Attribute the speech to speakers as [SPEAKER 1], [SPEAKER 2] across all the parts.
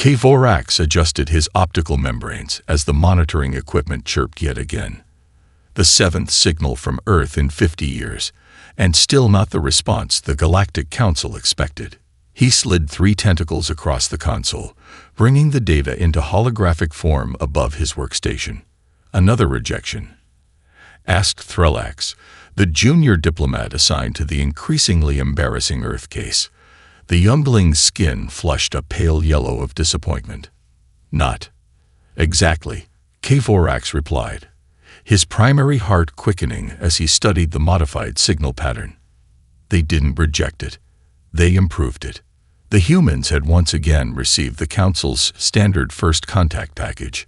[SPEAKER 1] Kvorax adjusted his optical membranes as the monitoring equipment chirped yet again. The seventh signal from Earth in 50 years, and still not the response the Galactic Council expected. He slid 3 tentacles across the console, bringing the data into holographic form above his workstation. Another rejection. Asked Threllax, the junior diplomat assigned to the increasingly embarrassing Earth case. The youngling's skin flushed a pale yellow of disappointment. Not exactly, Kvorax replied, his primary heart quickening as he studied the modified signal pattern. They didn't reject it. They improved it. The humans had once again received the Council's standard first contact package.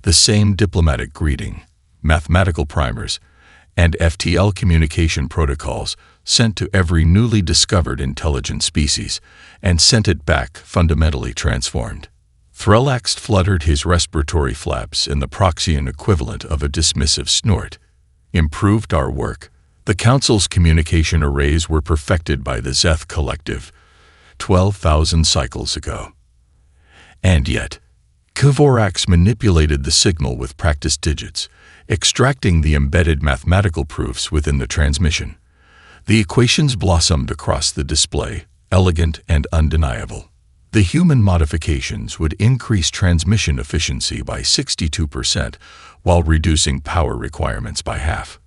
[SPEAKER 1] The same diplomatic greeting, mathematical primers, and FTL communication protocols sent to every newly discovered intelligent species, and sent it back fundamentally transformed. Threllax fluttered his respiratory flaps in the Proxian equivalent of a dismissive snort. Improved our work. The Council's communication arrays were perfected by the Zeth Collective 12,000 cycles ago. And yet, Kvorax manipulated the signal with practiced digits, extracting the embedded mathematical proofs within the transmission. The equations blossomed across the display, elegant and undeniable. The human modifications would increase transmission efficiency by 62% while reducing power requirements by half.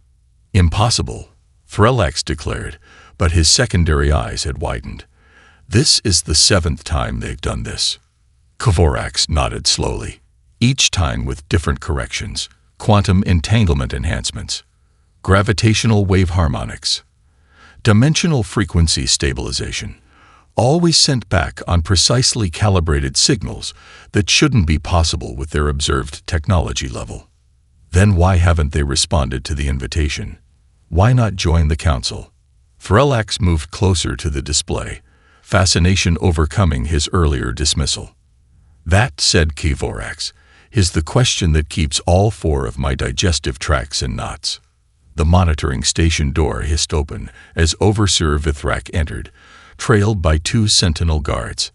[SPEAKER 1] Impossible, Threllax declared, but his secondary eyes had widened. This is the 7th time they've done this. Kvorax nodded slowly, each time with different corrections, quantum entanglement enhancements, gravitational wave harmonics, dimensional frequency stabilization, always sent back on precisely calibrated signals that shouldn't be possible with their observed technology level. Then why haven't they responded to the invitation? Why not join the Council? Threllax moved closer to the display, fascination overcoming his earlier dismissal. That, said Kvorax, is the question that keeps all 4 of my digestive tracts in knots. The monitoring station door hissed open as Overseer Vithrak entered, trailed by 2 sentinel guards.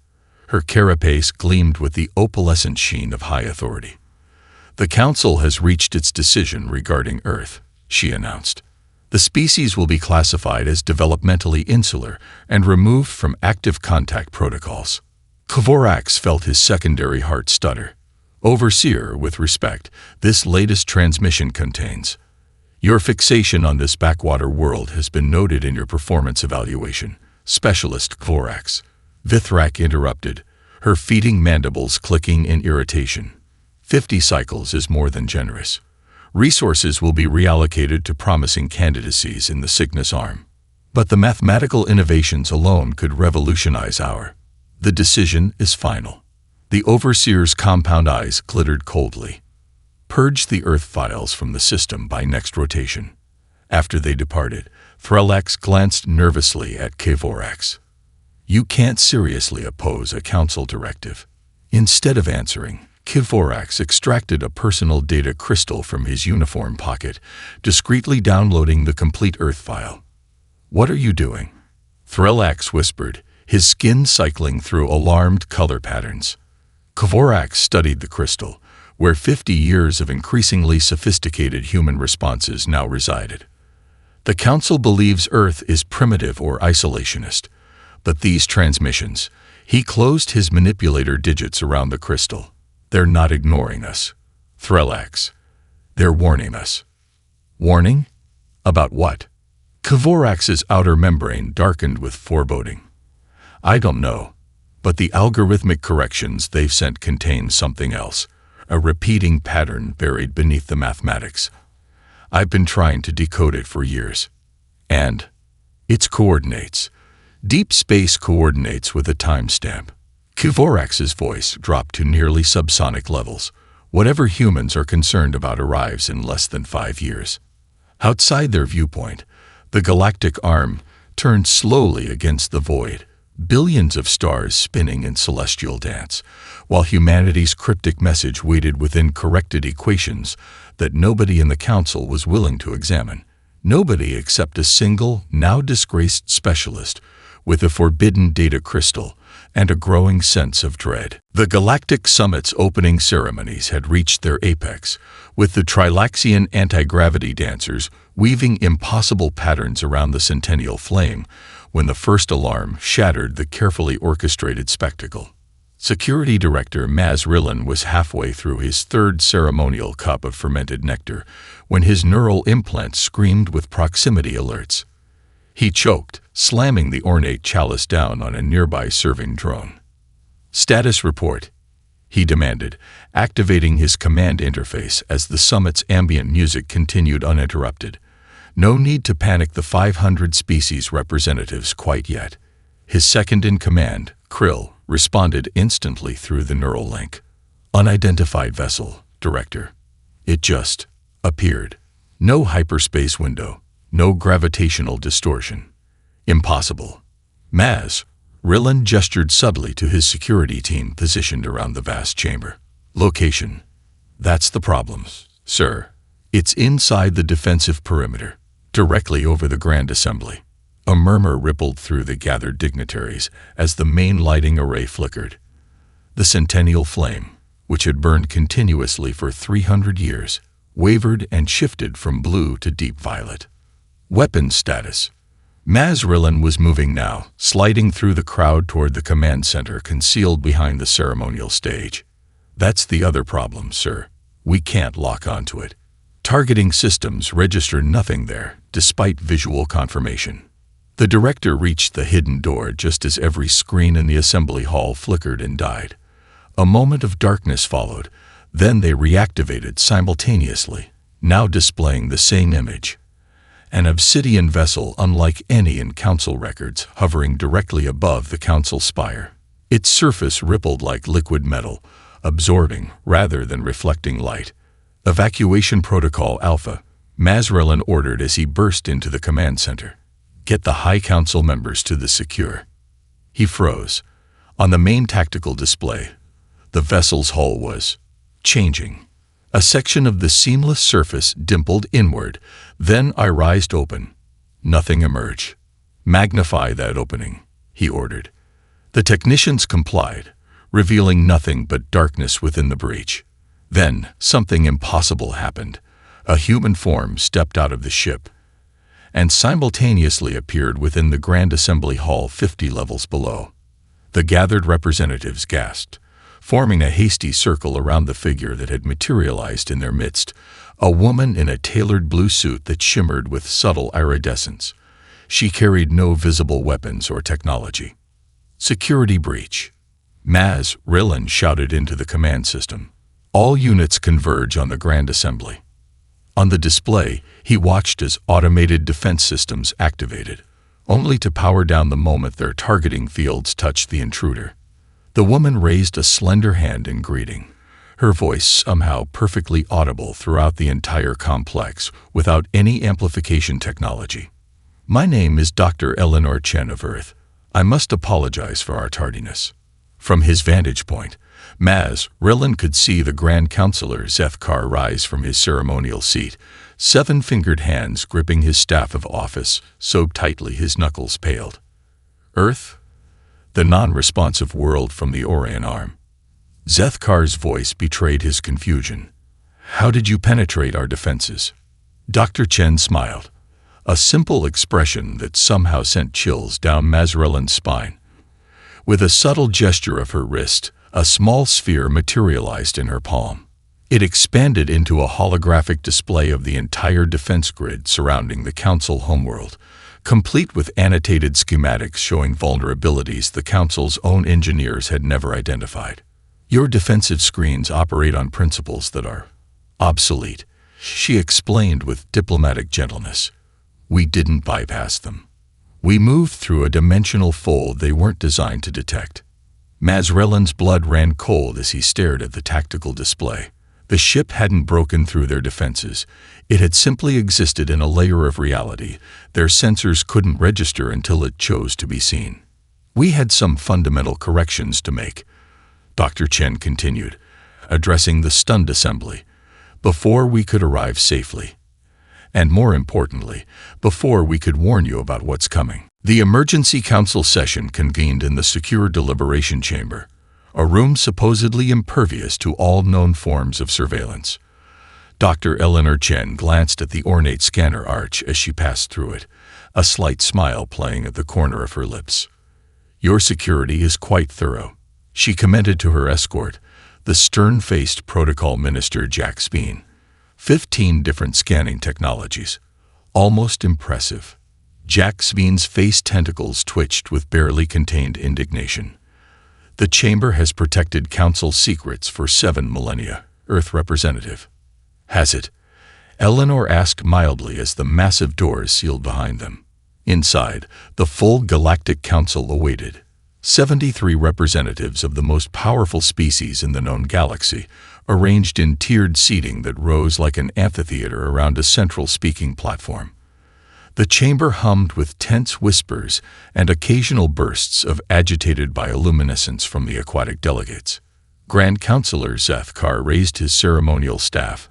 [SPEAKER 1] Her carapace gleamed with the opalescent sheen of high authority. The Council has reached its decision regarding Earth, she announced. The species will be classified as developmentally insular and removed from active contact protocols. Kvorax felt his secondary heart stutter. Overseer, with respect, this latest transmission contains. Your fixation on this backwater world has been noted in your performance evaluation, Specialist Kvorax. Vithrak interrupted, her feeding mandibles clicking in irritation. 50 cycles is more than generous. Resources will be reallocated to promising candidacies in the Cygnus arm. But the mathematical innovations alone could revolutionize our. The decision is final. The Overseer's compound eyes glittered coldly. Purge the Earth files from the system by next rotation. After they departed, Threllax glanced nervously at Kvorax. You can't seriously oppose a Council directive. Instead of answering, Kvorax extracted a personal data crystal from his uniform pocket, discreetly downloading the complete Earth file. What are you doing? Threllax whispered, his skin cycling through alarmed color patterns. Kvorax studied the crystal, where 50 years of increasingly sophisticated human responses now resided. The Council believes Earth is primitive or isolationist, but these transmissions, he closed his manipulator digits around the crystal. They're not ignoring us. Threllax. They're warning us. Warning? About what? Kvorax's outer membrane darkened with foreboding. I don't know, but the algorithmic corrections they've sent contain something else, a repeating pattern buried beneath the mathematics. I've been trying to decode it for years. And its coordinates. Deep space coordinates with a timestamp. Kvorax's voice dropped to nearly subsonic levels. Whatever humans are concerned about arrives in less than 5 years. Outside their viewpoint, the galactic arm turned slowly against the void, billions of stars spinning in celestial dance, while humanity's cryptic message waited within corrected equations that nobody in the Council was willing to examine. Nobody except a single, now disgraced specialist with a forbidden data crystal and a growing sense of dread. The Galactic Summit's opening ceremonies had reached their apex, with the Trilaxian anti-gravity dancers weaving impossible patterns around the centennial flame when the first alarm shattered the carefully orchestrated spectacle. Security Director Maz Rillan was halfway through his third ceremonial cup of fermented nectar when his neural implants screamed with proximity alerts. He choked, slamming the ornate chalice down on a nearby serving drone. "Status report," he demanded, activating his command interface as the summit's ambient music continued uninterrupted. No need to panic the 500 species representatives quite yet. His second-in-command, Krill, responded instantly through the neural link. "Unidentified vessel, Director." It just appeared. No hyperspace window, no gravitational distortion. Impossible. Maz Rillan gestured subtly to his security team positioned around the vast chamber. "Location. That's the problem, sir. It's inside the defensive perimeter, directly over the Grand Assembly." A murmur rippled through the gathered dignitaries as the main lighting array flickered. The centennial flame, which had burned continuously for 300 years, wavered and shifted from blue to deep violet. Weapons status. Maz Rillan was moving now, sliding through the crowd toward the command center concealed behind the ceremonial stage. "That's the other problem, sir. We can't lock onto it. Targeting systems register nothing there, despite visual confirmation." The director reached the hidden door just as every screen in the assembly hall flickered and died. A moment of darkness followed, then they reactivated simultaneously, now displaying the same image. An obsidian vessel unlike any in council records hovering directly above the council spire. Its surface rippled like liquid metal, absorbing rather than reflecting light. "Evacuation Protocol Alpha," Maz Rillan ordered as he burst into the command center. "Get the High Council members to the secure." He froze. On the main tactical display, the vessel's hull was changing. A section of the seamless surface dimpled inward, then irised open. Nothing emerged. "Magnify that opening," he ordered. The technicians complied, revealing nothing but darkness within the breach. Then something impossible happened. A human form stepped out of the ship and simultaneously appeared within the Grand Assembly Hall 50 levels below. The gathered representatives gasped, forming a hasty circle around the figure that had materialized in their midst, a woman in a tailored blue suit that shimmered with subtle iridescence. She carried no visible weapons or technology. "Security breach," Maz Rillan shouted into the command system. "All units converge on the Grand Assembly." On the display, he watched as automated defense systems activated, only to power down the moment their targeting fields touched the intruder. The woman raised a slender hand in greeting, her voice somehow perfectly audible throughout the entire complex without any amplification technology. "My name is Dr. Eleanor Chen of Earth. I must apologize for our tardiness." From his vantage point, Maz Rillan could see the Grand Counselor Zethkar rise from his ceremonial seat, 7-fingered hands gripping his staff of office so tightly his knuckles paled. "Earth?" The non-responsive world from the Orion arm. Zethkar's voice betrayed his confusion. "How did you penetrate our defenses?" Dr. Chen smiled, a simple expression that somehow sent chills down Maz Rillan's spine. With a subtle gesture of her wrist, a small sphere materialized in her palm. It expanded into a holographic display of the entire defense grid surrounding the Council homeworld, complete with annotated schematics showing vulnerabilities the Council's own engineers had never identified. "Your defensive screens operate on principles that are obsolete," she explained with diplomatic gentleness. "We didn't bypass them. We moved through a dimensional fold they weren't designed to detect." Maz Rillan's blood ran cold as he stared at the tactical display. The ship hadn't broken through their defenses. It had simply existed in a layer of reality their sensors couldn't register until it chose to be seen. "We had some fundamental corrections to make," Dr. Chen continued, addressing the stunned assembly, "before we could arrive safely. And more importantly, before we could warn you about what's coming." The emergency council session convened in the secure deliberation chamber, a room supposedly impervious to all known forms of surveillance. Dr. Eleanor Chen glanced at the ornate scanner arch as she passed through it, a slight smile playing at the corner of her lips. "Your security is quite thorough," she commented to her escort, the stern-faced protocol minister Jack Speen. 15 different scanning technologies. Almost impressive. Jack Speen's face tentacles twitched with barely contained indignation. "The chamber has protected Council secrets for 7 millennia, Earth representative." "Has it?" Eleanor asked mildly as the massive doors sealed behind them. Inside, the full Galactic Council awaited. 73 representatives of the most powerful species in the known galaxy, arranged in tiered seating that rose like an amphitheater around a central speaking platform. The chamber hummed with tense whispers and occasional bursts of agitated bioluminescence from the aquatic delegates. Grand Councilor Zethkar raised his ceremonial staff,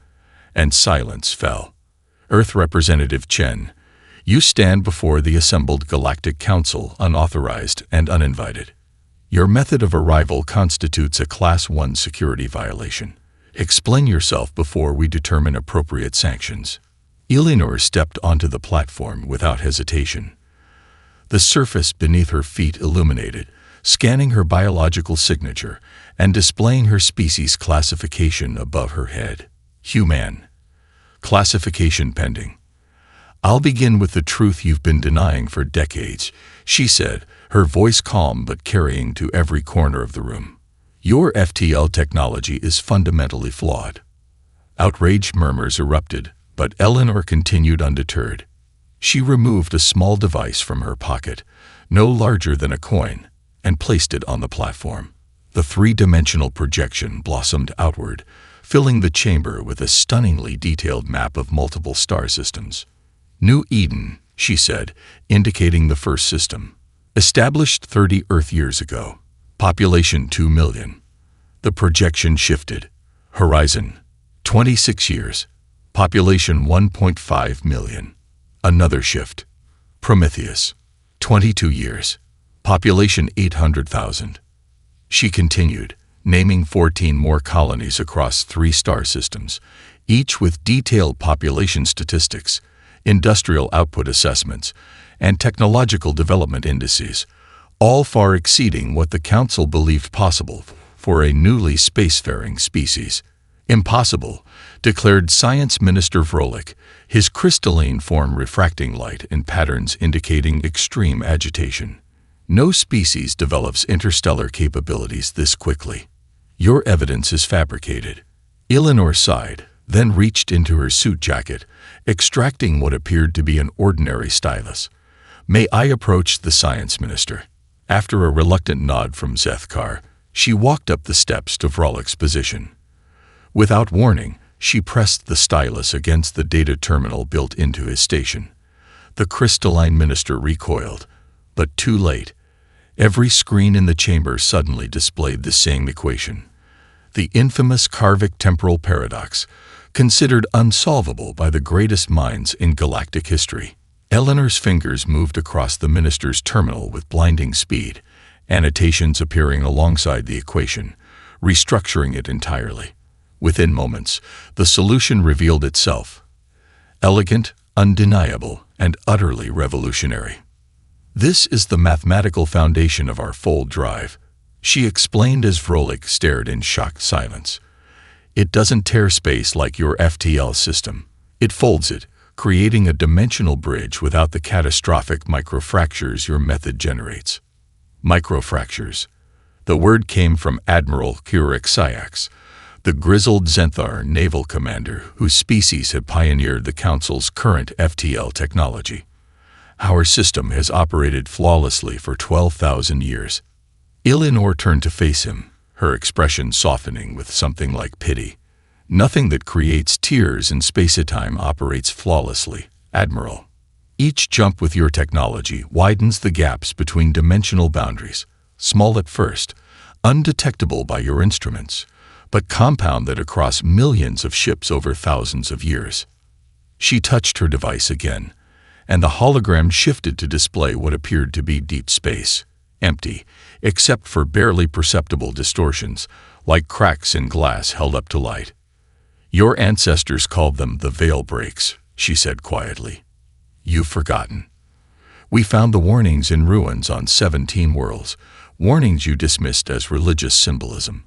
[SPEAKER 1] and silence fell. "Earth Representative Chen, you stand before the assembled Galactic Council unauthorized and uninvited. Your method of arrival constitutes a Class 1 security violation. Explain yourself before we determine appropriate sanctions." Eleanor stepped onto the platform without hesitation. The surface beneath her feet illuminated, scanning her biological signature and displaying her species classification above her head. "Human. Classification pending." "I'll begin with the truth you've been denying for decades," she said, her voice calm but carrying to every corner of the room. "Your FTL technology is fundamentally flawed." Outraged murmurs erupted, but Eleanor continued undeterred. She removed a small device from her pocket, no larger than a coin, and placed it on the platform. The 3-dimensional projection blossomed outward, filling the chamber with a stunningly detailed map of multiple star systems. "New Eden," she said, indicating the first system. "Established 30 Earth years ago. Population 2 million. The projection shifted. Horizon, 26 years. Population 1.5 million. Another shift. Prometheus, 22 years. Population 800,000. She continued, naming 14 more colonies across 3 star systems, each with detailed population statistics, industrial output assessments, and technological development indices, all far exceeding what the Council believed possible for a newly spacefaring species. "Impossible," declared Science Minister Vrolik, his crystalline form refracting light in patterns indicating extreme agitation. "No species develops interstellar capabilities this quickly. Your evidence is fabricated." Eleanor sighed, then reached into her suit jacket, extracting what appeared to be an ordinary stylus. "May I approach the Science Minister?" After a reluctant nod from Zethkar, she walked up the steps to Vrolik's position. Without warning, she pressed the stylus against the data terminal built into his station. The crystalline minister recoiled, but too late. Every screen in the chamber suddenly displayed the same equation. The infamous Karvik temporal paradox, considered unsolvable by the greatest minds in galactic history. Eleanor's fingers moved across the minister's terminal with blinding speed, annotations appearing alongside the equation, restructuring it entirely. Within moments, the solution revealed itself. Elegant, undeniable, and utterly revolutionary. "This is the mathematical foundation of our fold drive," she explained as Vrolik stared in shocked silence. "It doesn't tear space like your FTL system. It folds it, creating a dimensional bridge without the catastrophic microfractures your method generates." Microfractures. The word came from Admiral Kurik Syax, the grizzled Zenthar naval commander whose species had pioneered the Council's current FTL technology. "Our system has operated flawlessly for 12,000 years. Eleanor turned to face him, her expression softening with something like pity. "Nothing that creates tears in space-time operates flawlessly, Admiral. Each jump with your technology widens the gaps between dimensional boundaries, small at first, undetectable by your instruments, but compounded across millions of ships over thousands of years." She touched her device again, and the hologram shifted to display what appeared to be deep space, empty, except for barely perceptible distortions, like cracks in glass held up to light. "Your ancestors called them the veil breaks," she said quietly. "You've forgotten. We found the warnings in ruins on 17 worlds, warnings you dismissed as religious symbolism.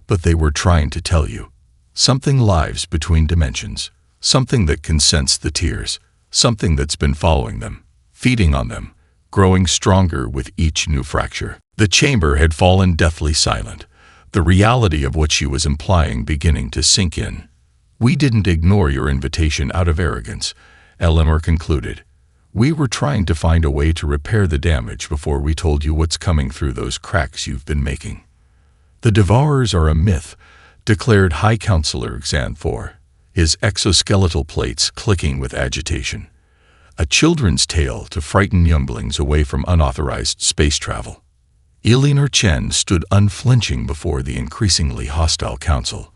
[SPEAKER 1] But they were trying to tell you. Something lives between dimensions, something that can sense the tears, something that's been following them, feeding on them, growing stronger with each new fracture." The chamber had fallen deathly silent, the reality of what she was implying beginning to sink in. "We didn't ignore your invitation out of arrogance," Eleanor concluded. "We were trying to find a way to repair the damage before we told you what's coming through those cracks you've been making." "The Devourers are a myth," declared High Counselor Xanthor, his exoskeletal plates clicking with agitation. "A children's tale to frighten younglings away from unauthorized space travel." Eleanor Chen stood unflinching before the increasingly hostile council.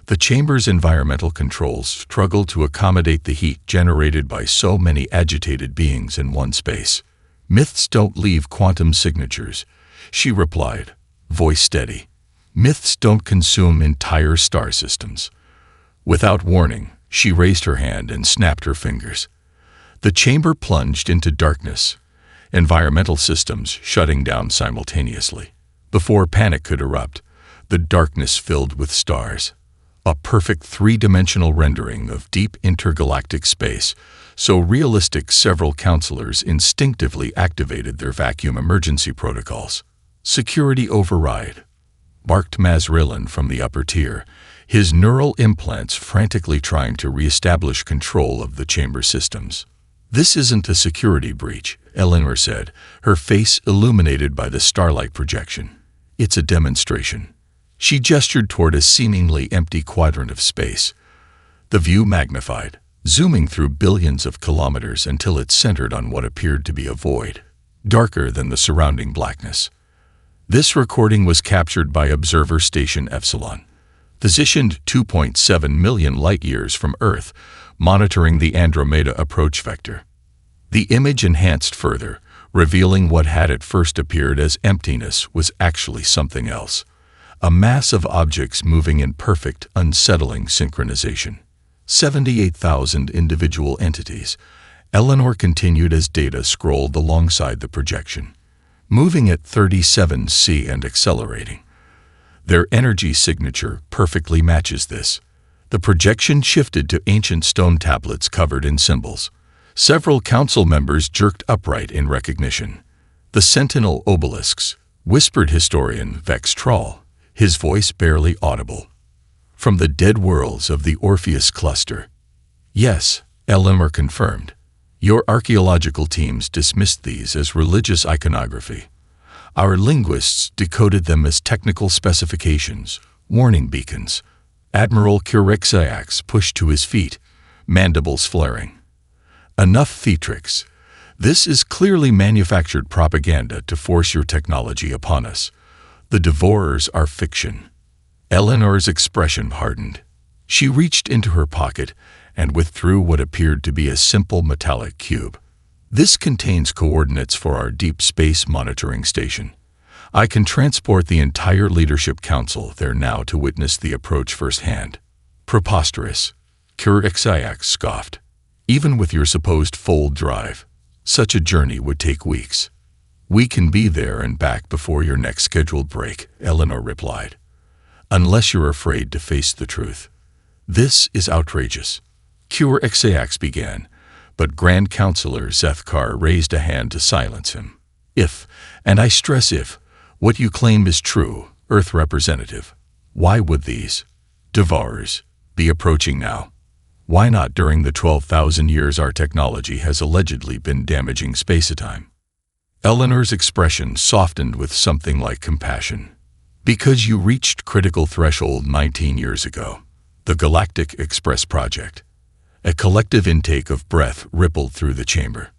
[SPEAKER 1] The chamber's environmental controls struggled to accommodate the heat generated by so many agitated beings in one space. "Myths don't leave quantum signatures," she replied, voice steady. "Myths don't consume entire star systems." Without warning, she raised her hand and snapped her fingers. The chamber plunged into darkness, environmental systems shutting down simultaneously. Before panic could erupt, the darkness filled with stars. A perfect three-dimensional rendering of deep intergalactic space, so realistic several counselors instinctively activated their vacuum emergency protocols. "Security override," barked Mazrillan from the upper tier, his neural implants frantically trying to re-establish control of the chamber systems. "This isn't a security breach," Eleanor said, her face illuminated by the starlight projection. "It's a demonstration." She gestured toward a seemingly empty quadrant of space. The view magnified, zooming through billions of kilometers until it centered on what appeared to be a void, darker than the surrounding blackness. This recording was captured by Observer Station Epsilon, positioned 2.7 million light-years from Earth, monitoring the Andromeda approach vector. The image enhanced further, revealing what had at first appeared as emptiness was actually something else. A mass of objects moving in perfect, unsettling synchronization. 78,000 individual entities, Eleanor continued as data scrolled alongside the projection. Moving at 37°C and accelerating. Their energy signature perfectly matches this. The projection shifted to ancient stone tablets covered in symbols. Several council members jerked upright in recognition. "The Sentinel obelisks," whispered historian Vex Troll, his voice barely audible. "From the dead worlds of the Orpheus cluster." "Yes," Eleanor confirmed. "Your archaeological teams dismissed these as religious iconography. Our linguists decoded them as technical specifications, warning beacons." Admiral Kurexiax pushed to his feet, mandibles flaring. "Enough theatrics. This is clearly manufactured propaganda to force your technology upon us. The Devourers are fiction." Eleanor's expression hardened. She reached into her pocket and withdrew what appeared to be a simple metallic cube. "This contains coordinates for our deep space monitoring station. I can transport the entire Leadership Council there now to witness the approach firsthand." "Preposterous," Kurexiax scoffed. "Even with your supposed fold drive, such a journey would take weeks." "We can be there and back before your next scheduled break," Eleanor replied. "Unless you're afraid to face the truth." "This is outrageous," Kurexiax began, but Grand Counselor Zethkar raised a hand to silence him. "If, and I stress if, what you claim is true, Earth Representative, why would these Devourers be approaching now? Why not during the 12,000 years our technology has allegedly been damaging spacetime?" Eleanor's expression softened with something like compassion. "Because you reached critical threshold 19 years ago. The Galactic Express Project." A collective intake of breath rippled through the chamber.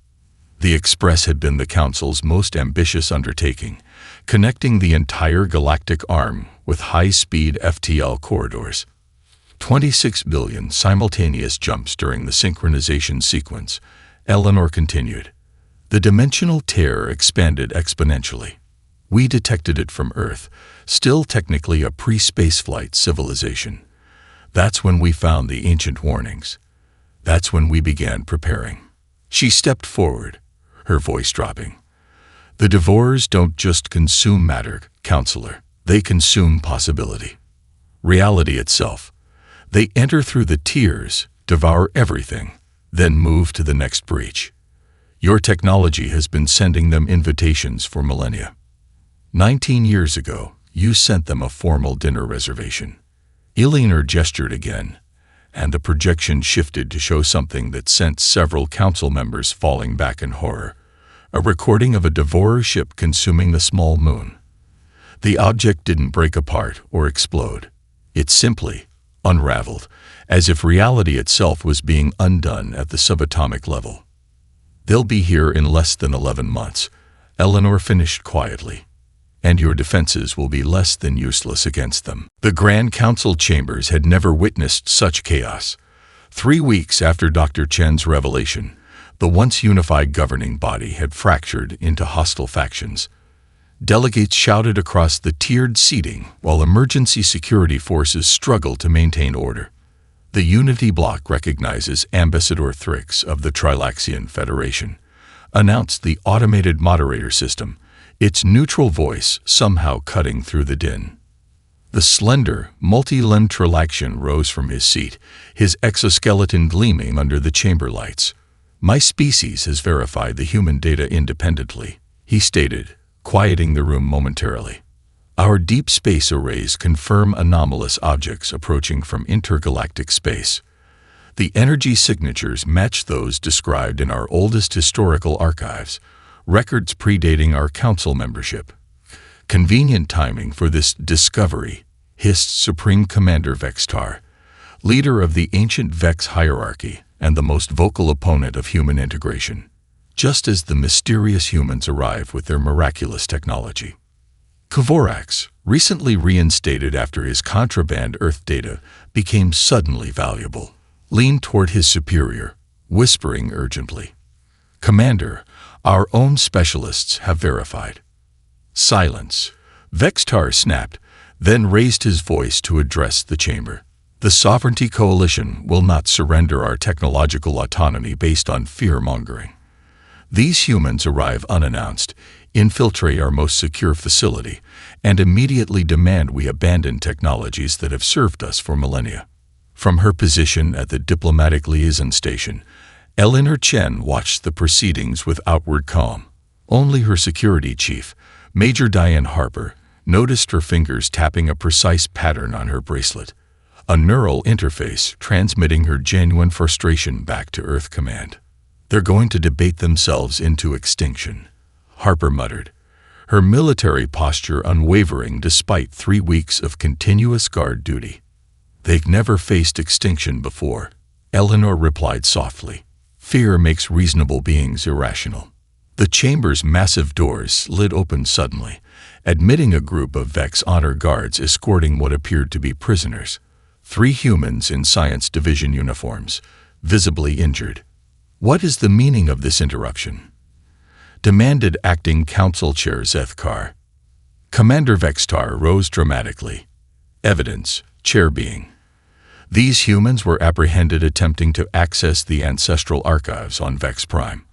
[SPEAKER 1] The Express had been the Council's most ambitious undertaking, connecting the entire galactic arm with high-speed FTL corridors. 26 billion simultaneous jumps during the synchronization sequence, Eleanor continued. The dimensional tear expanded exponentially. We detected it from Earth, still technically a pre-spaceflight civilization. That's when we found the ancient warnings. That's when we began preparing. She stepped forward, her voice dropping. The Devourers don't just consume matter, Counselor. They consume possibility. Reality itself. They enter through the tears, devour everything, then move to the next breach. Your technology has been sending them invitations for millennia. 19 years ago, you sent them a formal dinner reservation. Eleanor gestured again, and the projection shifted to show something that sent several council members falling back in horror. A recording of a devourer ship consuming the small moon. The object didn't break apart or explode. It simply unraveled, as if reality itself was being undone at the subatomic level. They'll be here in less than 11 months, Eleanor finished quietly. And your defenses will be less than useless against them. The Grand Council chambers had never witnessed such chaos. 3 weeks after Dr. Chen's revelation, the once unified governing body had fractured into hostile factions. Delegates shouted across the tiered seating while emergency security forces struggled to maintain order. The Unity Bloc recognizes Ambassador Thrix of the Trilaxian Federation, announced the automated moderator system, its neutral voice somehow cutting through the din. The slender, multi-limbed Trilaxian rose from his seat, his exoskeleton gleaming under the chamber lights. My species has verified the human data independently, he stated, quieting the room momentarily. Our deep space arrays confirm anomalous objects approaching from intergalactic space. The energy signatures match those described in our oldest historical archives, records predating our council membership. Convenient timing for this discovery, hissed Supreme Commander Vextar, leader of the ancient Vex hierarchy and the most vocal opponent of human integration, just as the mysterious humans arrive with their miraculous technology. Kvorax, recently reinstated after his contraband Earth data became suddenly valuable, leaned toward his superior, whispering urgently, Commander, our own specialists have verified. Silence. Vextar snapped, then raised his voice to address the chamber. The Sovereignty Coalition will not surrender our technological autonomy based on fear-mongering. These humans arrive unannounced, infiltrate our most secure facility, and immediately demand we abandon technologies that have served us for millennia. From her position at the diplomatic liaison station, Eleanor Chen watched the proceedings with outward calm. Only her security chief, Major Diane Harper, noticed her fingers tapping a precise pattern on her bracelet, a neural interface transmitting her genuine frustration back to Earth Command. They're going to debate themselves into extinction, Harper muttered, her military posture unwavering despite 3 weeks of continuous guard duty. They've never faced extinction before, Eleanor replied softly. Fear makes reasonable beings irrational. The chamber's massive doors slid open suddenly, admitting a group of Vex honor guards escorting what appeared to be prisoners, 3 humans in Science Division uniforms, visibly injured. What is the meaning of this interruption? Demanded Acting Council Chair Zethkar. Commander Vextar rose dramatically. Evidence, chair being. These humans were apprehended attempting to access the ancestral archives on Vex Prime,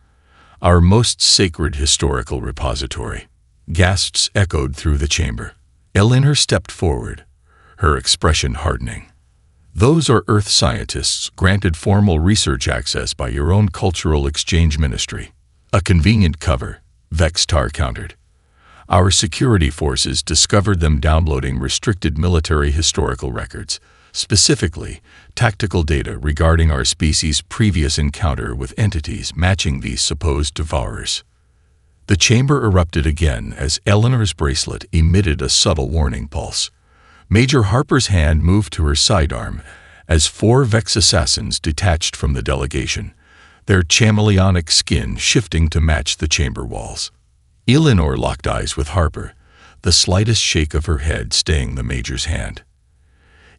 [SPEAKER 1] our most sacred historical repository. Gasps echoed through the chamber. Eleanor stepped forward, her expression hardening. Those are Earth scientists granted formal research access by your own Cultural Exchange Ministry. A convenient cover, Vextar countered. Our security forces discovered them downloading restricted military historical records, specifically tactical data regarding our species' previous encounter with entities matching these supposed devourers. The chamber erupted again as Eleanor's bracelet emitted a subtle warning pulse. Major Harper's hand moved to her sidearm as 4 Vex assassins detached from the delegation, their chameleonic skin shifting to match the chamber walls. Eleanor locked eyes with Harper, the slightest shake of her head staying the Major's hand.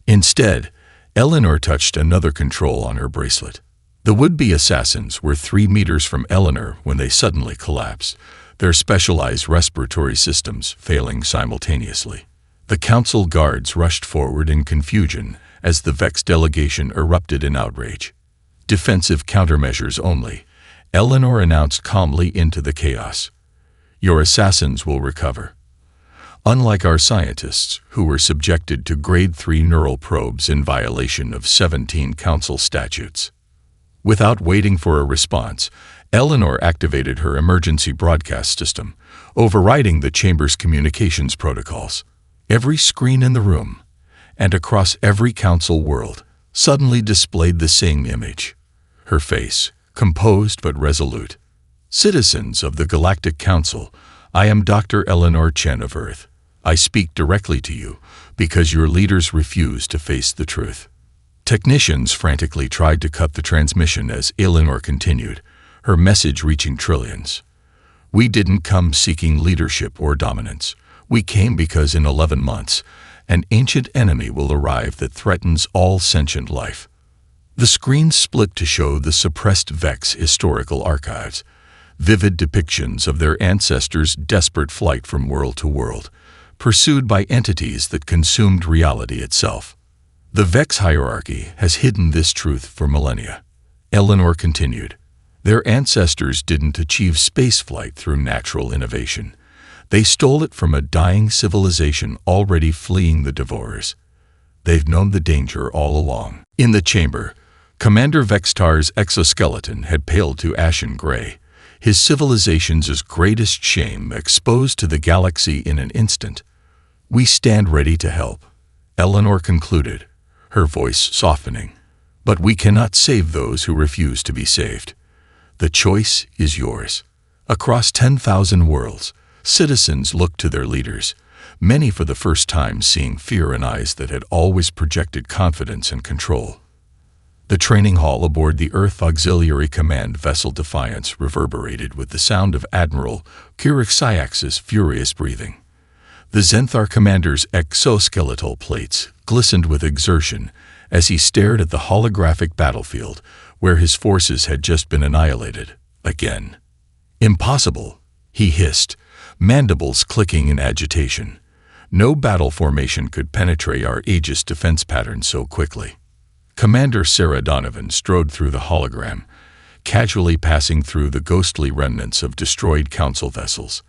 [SPEAKER 1] Instead, Eleanor touched another control on her bracelet. The would-be assassins were 3 meters from Eleanor when they suddenly collapsed, their specialized respiratory systems failing simultaneously. The council guards rushed forward in confusion as the Vex delegation erupted in outrage. "Defensive countermeasures only," Eleanor announced calmly into the chaos. "Your assassins will recover." Unlike our scientists, who were subjected to Grade 3 neural probes in violation of 17 council statutes. Without waiting for a response, Eleanor activated her emergency broadcast system, overriding the chamber's communications protocols. Every screen in the room, and across every council world, suddenly displayed the same image. Her face, composed but resolute. "Citizens of the Galactic Council, I am Dr. Eleanor Chen of Earth. I speak directly to you because your leaders refuse to face the truth." Technicians frantically tried to cut the transmission as Eleanor continued, her message reaching trillions. "We didn't come seeking leadership or dominance. We came because in 11 months, an ancient enemy will arrive that threatens all sentient life." The screen split to show the suppressed Vex historical archives, vivid depictions of their ancestors' desperate flight from world to world, pursued by entities that consumed reality itself. "The Vex hierarchy has hidden this truth for millennia," Eleanor continued. "Their ancestors didn't achieve spaceflight through natural innovation. They stole it from a dying civilization already fleeing the Devourers. They've known the danger all along." In the chamber, Commander Vextar's exoskeleton had paled to ashen gray, his civilization's greatest shame exposed to the galaxy in an instant. "We stand ready to help," Eleanor concluded, her voice softening. "But we cannot save those who refuse to be saved. The choice is yours." Across 10,000 worlds, citizens looked to their leaders, many for the first time seeing fear in eyes that had always projected confidence and control. The training hall aboard the Earth Auxiliary Command vessel Defiance reverberated with the sound of Admiral Kirixiax's furious breathing. The Zenthar commander's exoskeletal plates glistened with exertion as he stared at the holographic battlefield where his forces had just been annihilated. Again. "Impossible," he hissed, mandibles clicking in agitation. "No battle formation could penetrate our Aegis defense pattern so quickly." Commander Sarah Donovan strode through the hologram, casually passing through the ghostly remnants of destroyed council vessels.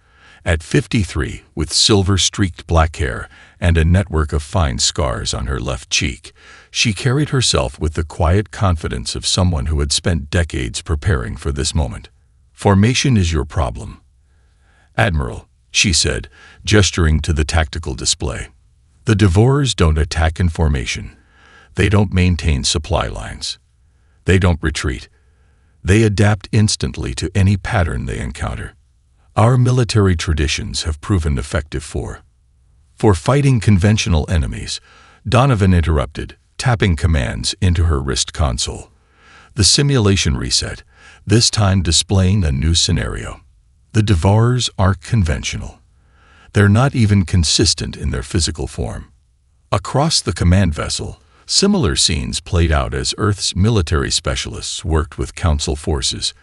[SPEAKER 1] At 53, with silver-streaked black hair and a network of fine scars on her left cheek, she carried herself with the quiet confidence of someone who had spent decades preparing for this moment. "Formation is your problem, Admiral," she said, gesturing to the tactical display. "The Devourers don't attack in formation. They don't maintain supply lines. They don't retreat. They adapt instantly to any pattern they encounter. Our military traditions have proven effective for fighting conventional enemies," Donovan interrupted, tapping commands into her wrist console. The simulation reset, this time displaying a new scenario. "The Devourers aren't conventional. They're not even consistent in their physical form." Across the command vessel, similar scenes played out as Earth's military specialists worked with Council forces.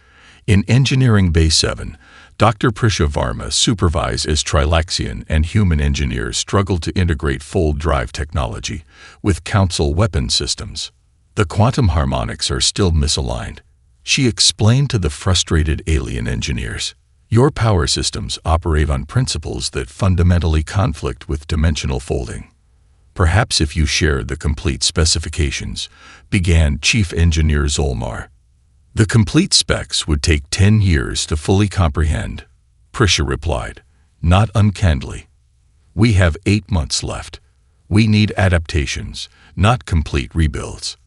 [SPEAKER 1] In Engineering Bay 7, Dr. Prisha Varma supervised as Trilaxian and human engineers struggled to integrate fold drive technology with Council weapon systems. "The quantum harmonics are still misaligned," she explained to the frustrated alien engineers. "Your power systems operate on principles that fundamentally conflict with dimensional folding. Perhaps if you shared the complete specifications," began Chief Engineer Zolmar. "The complete specs would take 10 years to fully comprehend," Prisha replied, not uncannily. "We have 8 months left. We need adaptations, not complete rebuilds."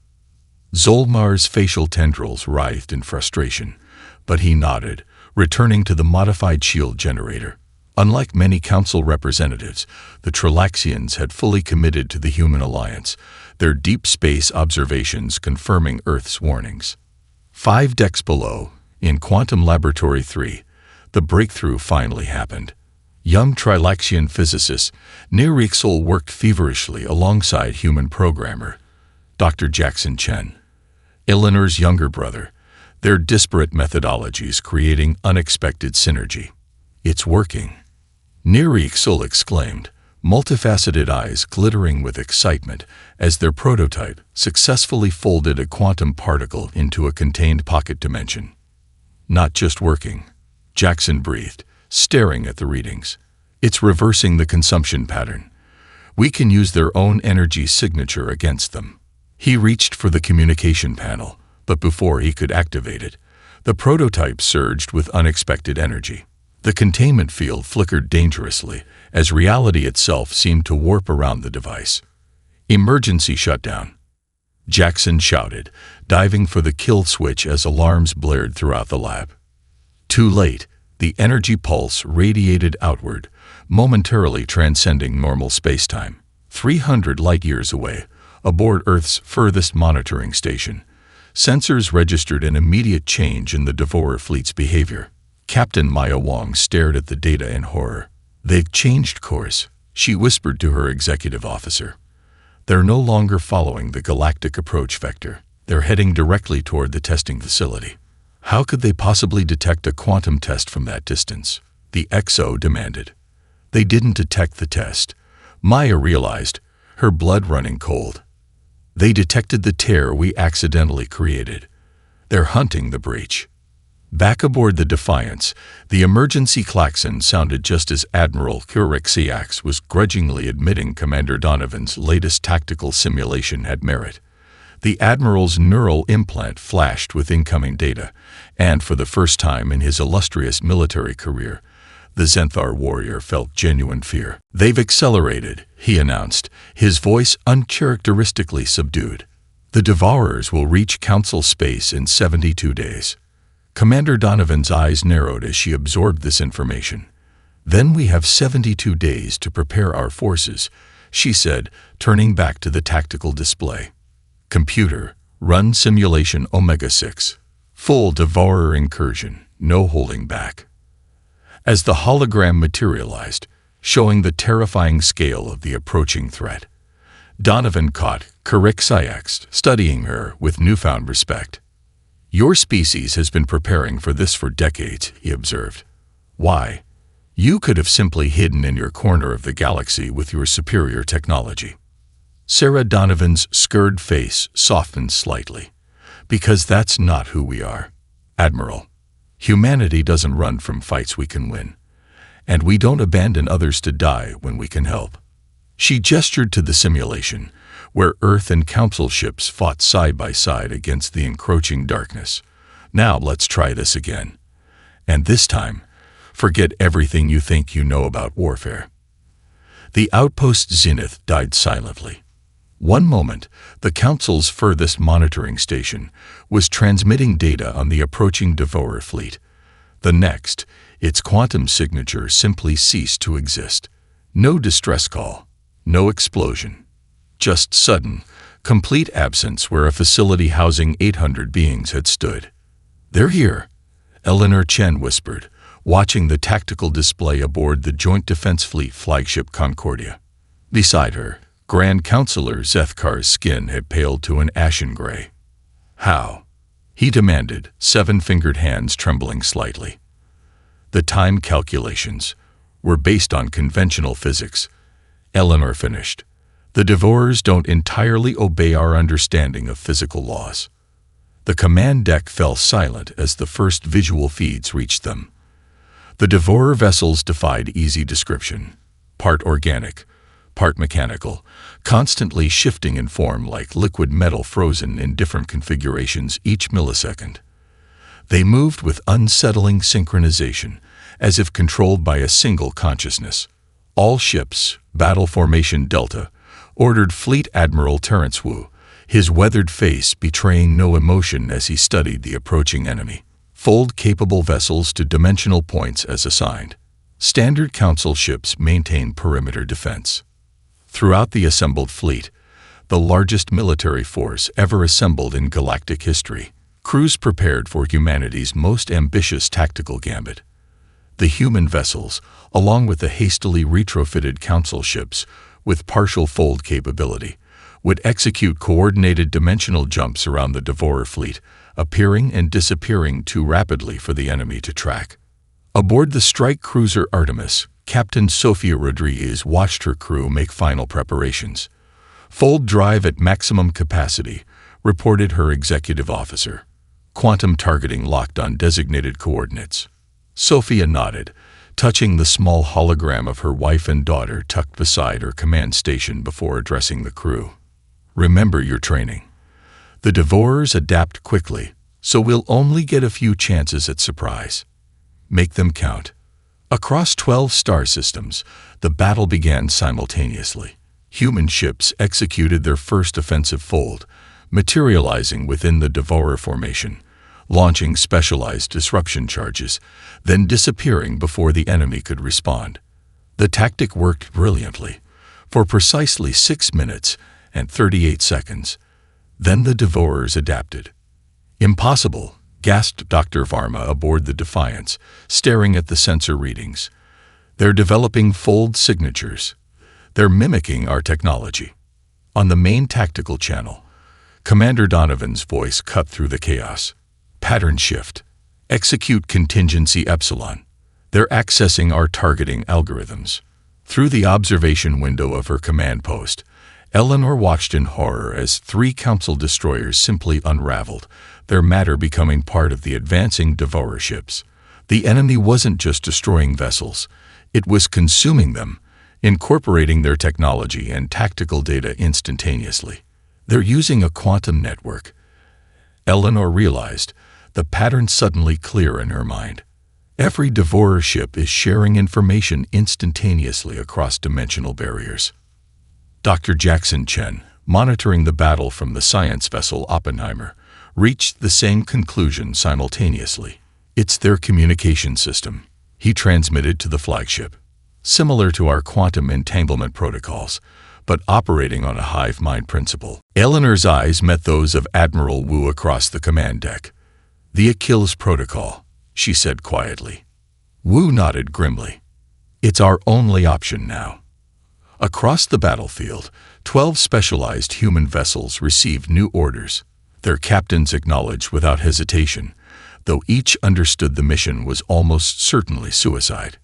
[SPEAKER 1] Zolmar's facial tendrils writhed in frustration, but he nodded, returning to the modified shield generator. Unlike many council representatives, the Trilaxians had fully committed to the human alliance, their deep space observations confirming Earth's warnings. 5 decks below, in Quantum Laboratory 3, the breakthrough finally happened. Young Trilaxian physicist Nirixol worked feverishly alongside human programmer Dr. Jackson Chen. Eleanor's younger brother, their disparate methodologies creating unexpected synergy. "It's working," Narration exclaimed, multifaceted eyes glittering with excitement as their prototype successfully folded a quantum particle into a contained pocket dimension. "Not just working," Jackson breathed, staring at the readings. "It's reversing the consumption pattern. We can use their own energy signature against them." He reached for the communication panel, but before he could activate it, the prototype surged with unexpected energy. The containment field flickered dangerously as reality itself seemed to warp around the device. "Emergency shutdown," Jackson shouted, diving for the kill switch as alarms blared throughout the lab. Too late, the energy pulse radiated outward, momentarily transcending normal spacetime. 300 light-years away, aboard Earth's furthest monitoring station, sensors registered an immediate change in the Devourer fleet's behavior. Captain Maya Wong stared at the data in horror. "They've changed course," she whispered to her executive officer. "They're no longer following the galactic approach vector. They're heading directly toward the testing facility." "How could they possibly detect a quantum test from that distance?" the XO demanded. "They didn't detect the test," Maya realized, her blood running cold. "They detected the tear we accidentally created. They're hunting the breach." Back aboard the Defiance, the emergency klaxon sounded just as Admiral Kurixiax was grudgingly admitting Commander Donovan's latest tactical simulation had merit. The Admiral's neural implant flashed with incoming data, and for the first time in his illustrious military career, the Zenthar warrior felt genuine fear. "They've accelerated," he announced, his voice uncharacteristically subdued. "The Devourers will reach Council space in 72 days. Commander Donovan's eyes narrowed as she absorbed this information. "Then we have 72 days to prepare our forces," she said, turning back to the tactical display. "Computer, run simulation Omega-6. Full Devourer incursion, no holding back." As the hologram materialized, showing the terrifying scale of the approaching threat, Donovan caught Kurixiax studying her with newfound respect. "Your species has been preparing for this for decades," he observed. "Why? You could have simply hidden in your corner of the galaxy with your superior technology." Sarah Donovan's scared face softened slightly. "Because that's not who we are, Admiral. Humanity doesn't run from fights we can win, and we don't abandon others to die when we can help." She gestured to the simulation, where Earth and Council ships fought side by side against the encroaching darkness. "Now let's try this again. And this time, forget everything you think you know about warfare." The outpost Zenith died silently. One moment, the Council's furthest monitoring station was transmitting data on the approaching Devourer fleet. The next, its quantum signature simply ceased to exist. No distress call, no explosion. Just sudden, complete absence where a facility housing 800 beings had stood. "They're here," Eleanor Chen whispered, watching the tactical display aboard the Joint Defense Fleet flagship Concordia. Beside her, Grand Counselor Zethkar's skin had paled to an ashen gray. "How?" he demanded, seven-fingered hands trembling slightly. "The time calculations were based on conventional physics," Eleanor finished. "The Devourers don't entirely obey our understanding of physical laws." The command deck fell silent as the first visual feeds reached them. The Devourer vessels defied easy description. Part organic, part mechanical, constantly shifting in form like liquid metal frozen in different configurations each millisecond. They moved with unsettling synchronization, as if controlled by a single consciousness. All ships, Battle Formation Delta, ordered Fleet Admiral Terrence Wu, his weathered face betraying no emotion as he studied the approaching enemy. Fold capable vessels to dimensional points as assigned. Standard Council ships maintain perimeter defense. Throughout the assembled fleet, the largest military force ever assembled in galactic history, crews prepared for humanity's most ambitious tactical gambit. The human vessels, along with the hastily retrofitted Council ships with partial fold capability, would execute coordinated dimensional jumps around the Devourer fleet, appearing and disappearing too rapidly for the enemy to track. Aboard the strike cruiser Artemis, Captain Sofia Rodriguez watched her crew make final preparations. "Fold drive at maximum capacity," reported her executive officer. "Quantum targeting locked on designated coordinates." Sophia nodded, touching the small hologram of her wife and daughter tucked beside her command station before addressing the crew. "Remember your training. The Devourers adapt quickly, so we'll only get a few chances at surprise. Make them count." Across 12 star systems, the battle began simultaneously. Human ships executed their first offensive fold, materializing within the Devourer formation, launching specialized disruption charges, then disappearing before the enemy could respond. The tactic worked brilliantly, for precisely 6 minutes and 38 seconds. Then the Devourers adapted. "Impossible," gasped Dr. Varma aboard the Defiance, staring at the sensor readings. "They're developing fold signatures. They're mimicking our technology." On the main tactical channel, Commander Donovan's voice cut through the chaos. "Pattern shift. Execute contingency Epsilon. They're accessing our targeting algorithms." Through the observation window of her command post, Eleanor watched in horror as 3 Council destroyers simply unraveled, their matter becoming part of the advancing Devourer ships. The enemy wasn't just destroying vessels, it was consuming them, incorporating their technology and tactical data instantaneously. "They're using a quantum network." Eleanor realized, the pattern suddenly clear in her mind. Every Devourer ship is sharing information instantaneously across dimensional barriers. Dr. Jackson Chen, monitoring the battle from the science vessel Oppenheimer, reached the same conclusion simultaneously. "It's their communication system," he transmitted to the flagship. "Similar to our quantum entanglement protocols, but operating on a hive mind principle." Eleanor's eyes met those of Admiral Wu across the command deck. "The Achilles Protocol," she said quietly. Wu nodded grimly. "It's our only option now." Across the battlefield, 12 specialized human vessels received new orders. Their captains acknowledged without hesitation, though each understood the mission was almost certainly suicide.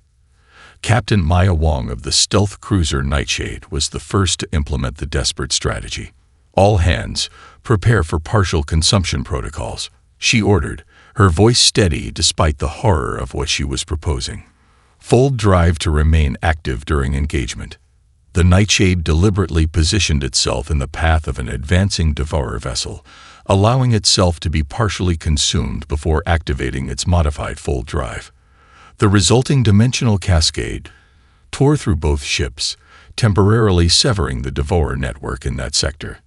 [SPEAKER 1] Captain Maya Wong of the stealth cruiser Nightshade was the first to implement the desperate strategy. "All hands, prepare for partial consumption protocols," she ordered, her voice steady despite the horror of what she was proposing. "Fold drive to remain active during engagement." The Nightshade deliberately positioned itself in the path of an advancing Devourer vessel, allowing itself to be partially consumed before activating its modified fold drive. The resulting dimensional cascade tore through both ships, temporarily severing the Devourer network in that sector.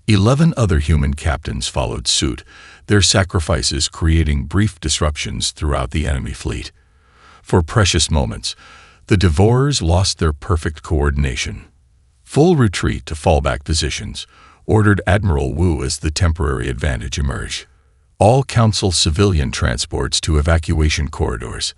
[SPEAKER 1] 11 other human captains followed suit, their sacrifices creating brief disruptions throughout the enemy fleet. For precious moments, the Devourers lost their perfect coordination. "Full retreat to fallback positions," ordered Admiral Wu as the temporary advantage emerged. "All Council civilian transports to evacuation corridors."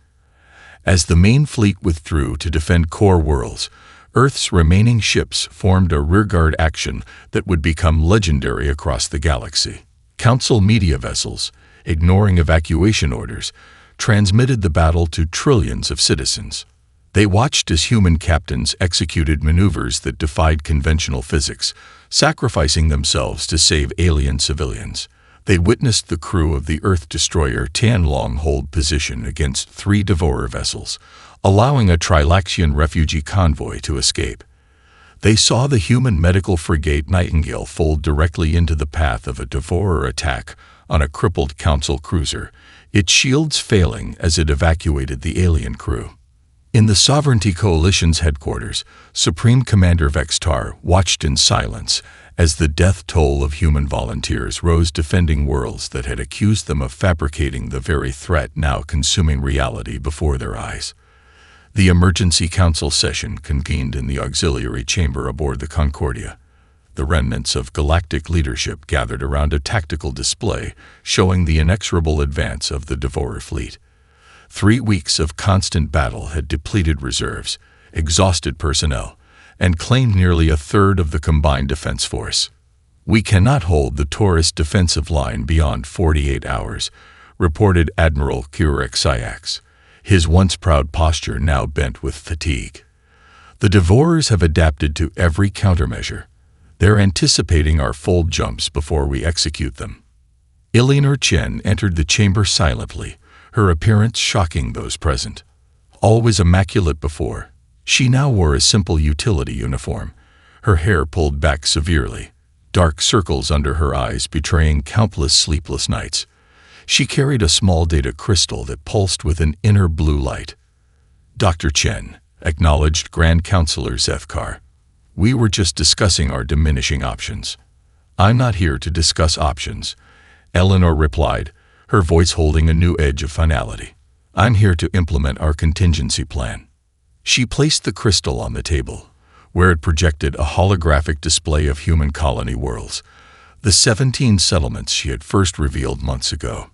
[SPEAKER 1] As the main fleet withdrew to defend core worlds, Earth's remaining ships formed a rearguard action that would become legendary across the galaxy. Council media vessels, ignoring evacuation orders, transmitted the battle to trillions of citizens. They watched as human captains executed maneuvers that defied conventional physics, sacrificing themselves to save alien civilians. They witnessed the crew of the Earth destroyer Tianlong hold position against 3 Devourer vessels, allowing a Trilaxian refugee convoy to escape. They saw the human medical frigate Nightingale fold directly into the path of a Devourer attack on a crippled Council cruiser, its shields failing as it evacuated the alien crew. In the Sovereignty Coalition's headquarters, Supreme Commander Vextar watched in silence as the death toll of human volunteers rose, defending worlds that had accused them of fabricating the very threat now consuming reality before their eyes. The Emergency Council session convened in the auxiliary chamber aboard the Concordia. The remnants of Galactic leadership gathered around a tactical display showing the inexorable advance of the Devourer fleet. 3 weeks of constant battle had depleted reserves, exhausted personnel, and claimed nearly a third of the combined defense force. "We cannot hold the Taurus defensive line beyond 48 hours, reported Admiral Kurexayax, his once proud posture now bent with fatigue. "The Devourers have adapted to every countermeasure. They're anticipating our fold jumps before we execute them." Eleanor Chen entered the chamber silently, her appearance shocking those present. Always immaculate before, she now wore a simple utility uniform, her hair pulled back severely, dark circles under her eyes betraying countless sleepless nights. She carried a small data crystal that pulsed with an inner blue light. "Dr. Chen," acknowledged Grand Counselor Zethkar, "we were just discussing our diminishing options." "I'm not here to discuss options," Eleanor replied, her voice holding a new edge of finality. "I'm here to implement our contingency plan." She placed the crystal on the table, where it projected a holographic display of human colony worlds, the 17 settlements she had first revealed months ago.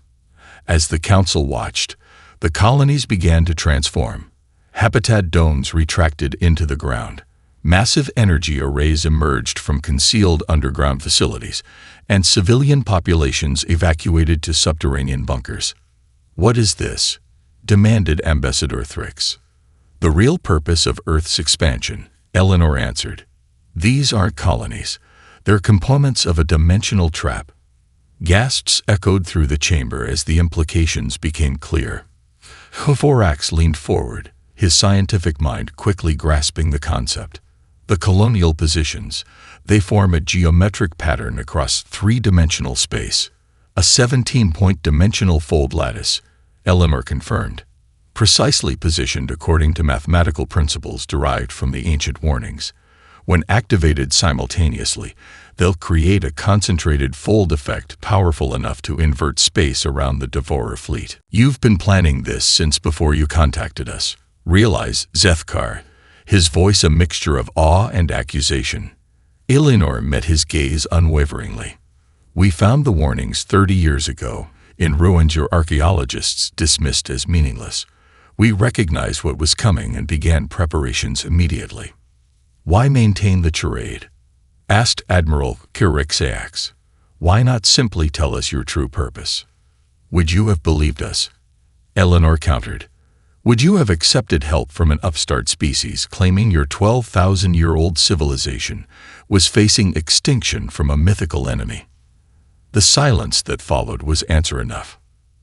[SPEAKER 1] As the council watched, the colonies began to transform. Habitat domes retracted into the ground. Massive energy arrays emerged from concealed underground facilities, and civilian populations evacuated to subterranean bunkers. "What is this?" demanded Ambassador Thrix. "The real purpose of Earth's expansion," Eleanor answered. "These aren't colonies. They're components of a dimensional trap." Gasps echoed through the chamber as the implications became clear. Hovorax leaned forward, his scientific mind quickly grasping the concept. "The colonial positions, they form a geometric pattern across three-dimensional space. A 17-point dimensional fold lattice," Eleanor confirmed. "Precisely positioned according to mathematical principles derived from the ancient warnings. When activated simultaneously, they'll create a concentrated fold effect powerful enough to invert space around the Devourer fleet." "You've been planning this since before you contacted us," realized Zethkar, his voice a mixture of awe and accusation. Eleanor met his gaze unwaveringly. "We found the warnings 30 years ago, in ruins your archaeologists dismissed as meaningless. We recognized what was coming and began preparations immediately." "Why maintain the charade?" asked Admiral Kurexayax. "Why not simply tell us your true purpose?" "Would you have believed us?" Eleanor countered. "Would you have accepted help from an upstart species claiming your 12,000-year-old civilization was facing extinction from a mythical enemy?" The silence that followed was answer enough.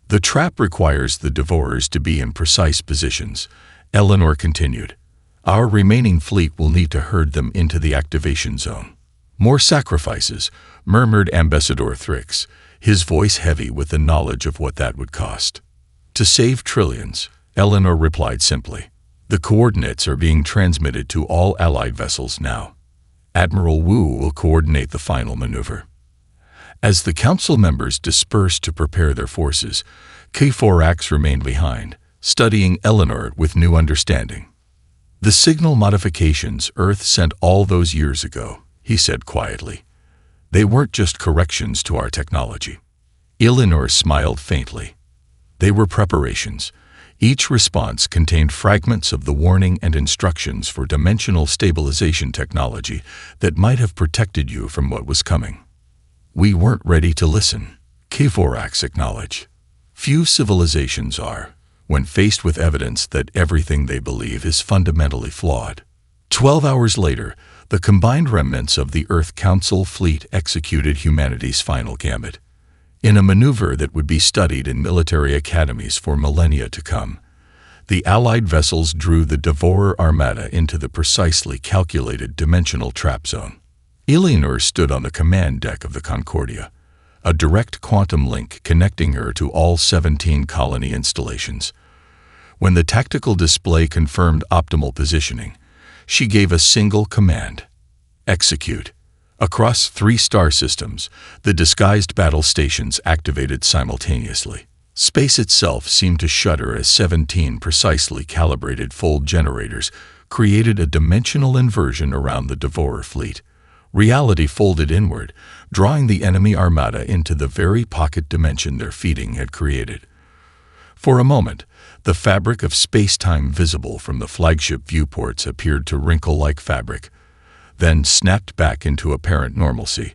[SPEAKER 1] "The trap requires the Devourers to be in precise positions," Eleanor continued. "Our remaining fleet will need to herd them into the activation zone." "More sacrifices," murmured Ambassador Thrix, his voice heavy with the knowledge of what that would cost. "To save trillions," Eleanor replied simply. "The coordinates are being transmitted to all Allied vessels now. Admiral Wu will coordinate the final maneuver." As the council members dispersed to prepare their forces, K4Ax remained behind, studying Eleanor with new understanding. "The signal modifications Earth sent all those years ago," he said quietly. "They weren't just corrections to our technology." Eleanor smiled faintly. "They were preparations. Each response contained fragments of the warning and instructions for dimensional stabilization technology that might have protected you from what was coming." "We weren't ready to listen," K4Ax acknowledged. "Few civilizations are, when faced with evidence that everything they believe is fundamentally flawed." 12 hours later, the combined remnants of the Earth Council fleet executed humanity's final gambit. In a maneuver that would be studied in military academies for millennia to come, the Allied vessels drew the Devourer armada into the precisely calculated dimensional trap zone. Eleanor stood on the command deck of the Concordia, a direct quantum link connecting her to all 17 colony installations. When the tactical display confirmed optimal positioning, she gave a single command: execute. Across 3 star systems, the disguised battle stations activated simultaneously. Space itself seemed to shudder as 17 precisely calibrated fold generators created a dimensional inversion around the Devourer fleet. Reality folded inward, drawing the enemy armada into the very pocket dimension their feeding had created. For a moment, the fabric of space-time visible from the flagship viewports appeared to wrinkle like fabric, then snapped back into apparent normalcy,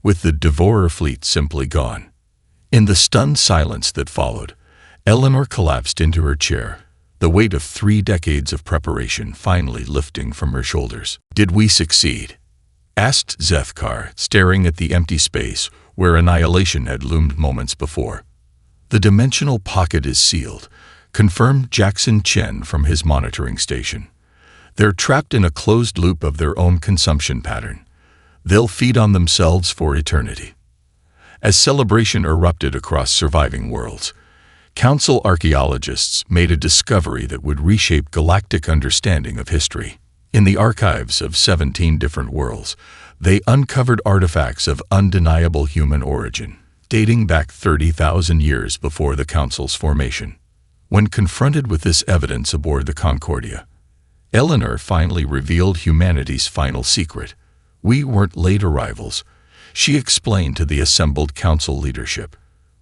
[SPEAKER 1] with the Devourer fleet simply gone. In the stunned silence that followed, Eleanor collapsed into her chair, the weight of 3 decades of preparation finally lifting from her shoulders. "Did we succeed?" asked Zethkar, staring at the empty space where annihilation had loomed moments before. "The dimensional pocket is sealed," confirmed Jackson Chen from his monitoring station. "They're trapped in a closed loop of their own consumption pattern. They'll feed on themselves for eternity." As celebration erupted across surviving worlds, Council archaeologists made a discovery that would reshape galactic understanding of history. In the archives of 17 different worlds, they uncovered artifacts of undeniable human origin, dating back 30,000 years before the Council's formation. When confronted with this evidence aboard the Concordia, Eleanor finally revealed humanity's final secret. "We weren't late arrivals," she explained to the assembled Council leadership.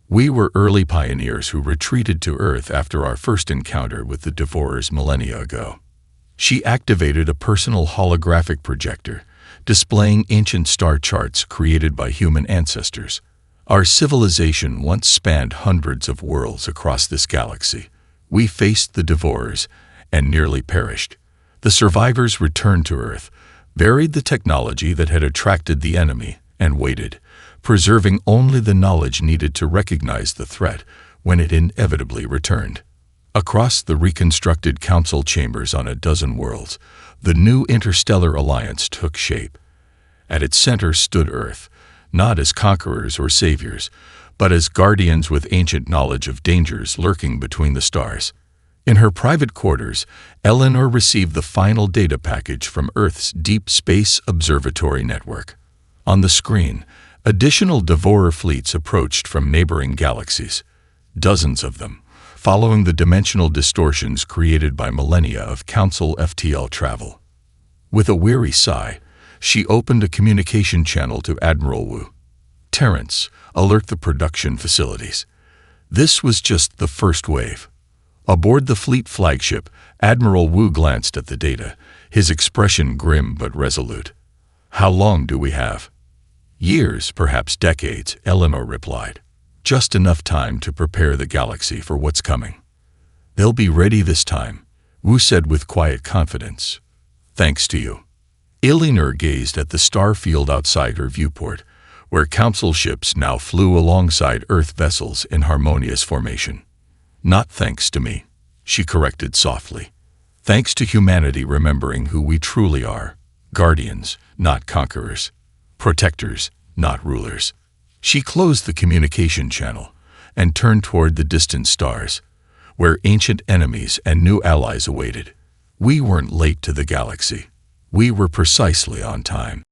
[SPEAKER 1] "We were early pioneers who retreated to Earth after our first encounter with the Devourers millennia ago." She activated a personal holographic projector, displaying ancient star charts created by human ancestors. "Our civilization once spanned hundreds of worlds across this galaxy. We faced the Devourers and nearly perished. The survivors returned to Earth, buried the technology that had attracted the enemy, and waited, preserving only the knowledge needed to recognize the threat when it inevitably returned." Across the reconstructed Council chambers on a dozen worlds, the new interstellar alliance took shape. At its center stood Earth, not as conquerors or saviors, but as guardians with ancient knowledge of dangers lurking between the stars. In her private quarters, Eleanor received the final data package from Earth's Deep Space Observatory network. On the screen, additional Devourer fleets approached from neighboring galaxies, dozens of them, following the dimensional distortions created by millennia of Council FTL travel. With a weary sigh, she opened a communication channel to Admiral Wu. "Terrence, alert the production facilities." This was just the first wave. Aboard the fleet flagship, Admiral Wu glanced at the data, his expression grim but resolute. "How long do we have?" "Years, perhaps decades," Eleanor replied. "Just enough time to prepare the galaxy for what's coming." "They'll be ready this time," Wu said with quiet confidence. "Thanks to you." Eleanor gazed at the star field outside her viewport, where Council ships now flew alongside Earth vessels in harmonious formation. "Not thanks to me," she corrected softly. "Thanks to humanity remembering who we truly are. Guardians, not conquerors. Protectors, not rulers." She closed the communication channel and turned toward the distant stars, where ancient enemies and new allies awaited. "We weren't late to the galaxy. We were precisely on time."